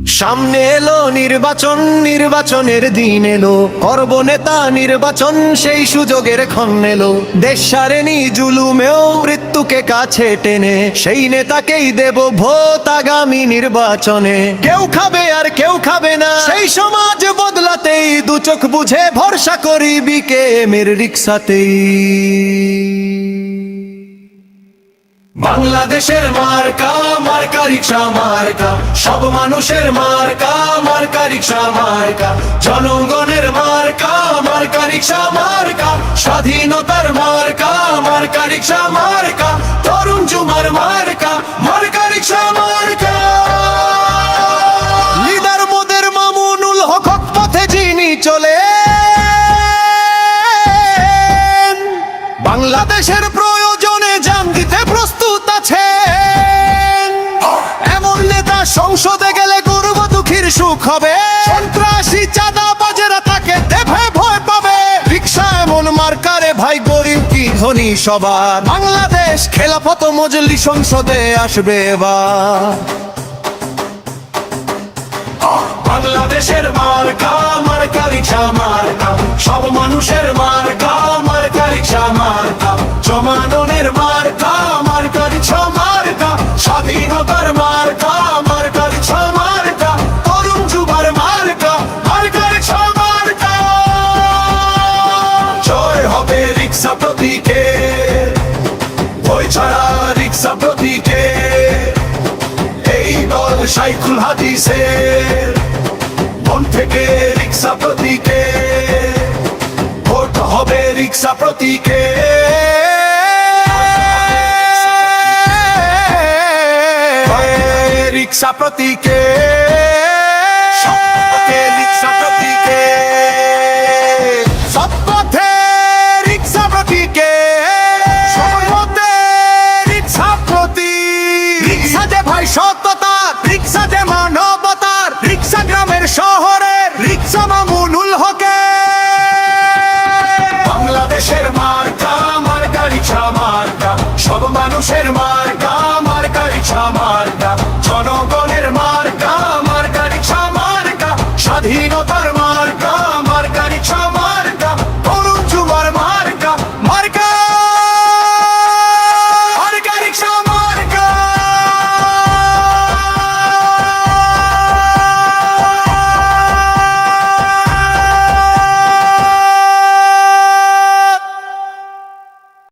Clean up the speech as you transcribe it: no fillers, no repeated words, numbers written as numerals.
সামনে এলো নির্বাচন, নির্বাচনের দিন এলো, করব নেতা নির্বাচন, সেই সুযোগের ক্ষণ এলো। দেশ সারেনি জুলুমেও মৃত্যুকে কাছে টেনে, সেই নেতাকেই দেব ভোট আগামী নির্বাচনে। কেউ খাবে আর কেউ খাবে না, সেই সমাজ বদলাতেই দু চোখ বুঝে ভরসা করি বিকেএম এর রিক্সাতেই। বাংলাদেশের মার্কা, মার্কা রিক্সা মার্কা, সব মানুষের মার্কা, মার্কা রিক্সা মার্কা, জনগণের মার্কা, মার্কা রিক্সা মার্কা, স্বাধীনতার মার্কা, মার্কা রিক্সা মার্কা, তরুণ যুবার মার্কা, মার্কা রিক্সা মার্কা। লিডার মোদের মামুনুল হক পথে যিনি চলে, বাংলাদেশের প্রয়োজনে জান দিতে প্রস্তুত আছেন। এমন নেতা সংসদে গেলে গর্ব দুঃখীর সুখ হবে, সন্ত্রাসী চাঁদাবাজেরা তাকে দেবে ভয় পাবে। রিক্সা এমন মার্কারে ভাই, গরিব কি ধনী সবার, বাংলাদেশ খেলাফত মজলিস সংসদে আসবে এবার। বাংলাদেশের মার্কা, মার্কা রিক্সা মার্কা, সব মানুষের মার্কা, মার্কা রিক্সা মার্কা, জনগণের মার্কা, মার্কা রিক্সা মার্কা, স্বাধীনতার মার্কা, মার্কা রিক্সা মার্কা, তরুণ যুবার মার্কা, মার্কা রিক্সা মার্কা। জয় হবে রিক্সা প্রতীকে, ভয় ছাড়া রিক্সা প্রতীকে। এই দল শাইখুল হাদিসের মন থেকে রিক্সা প্রতীকে, ভোট হবে রিক্সা প্রতীকে। রিক্সা প্রতীকে, সৎপথে রিক্সা প্রতীকে, সৎপথে রিক্সা প্রতীকে, সৎপথে রিক্সা প্রতীক। রিক্সা যে ভাই সততার, রিক্সা যে মানবতার, রিক্সা গ্রামের শহরের, রিক্সা মামুনুল হকের। বাংলাদেশের মার্কা, মার্কা রিক্সা মার্কা, সব মানুষের মার্কা,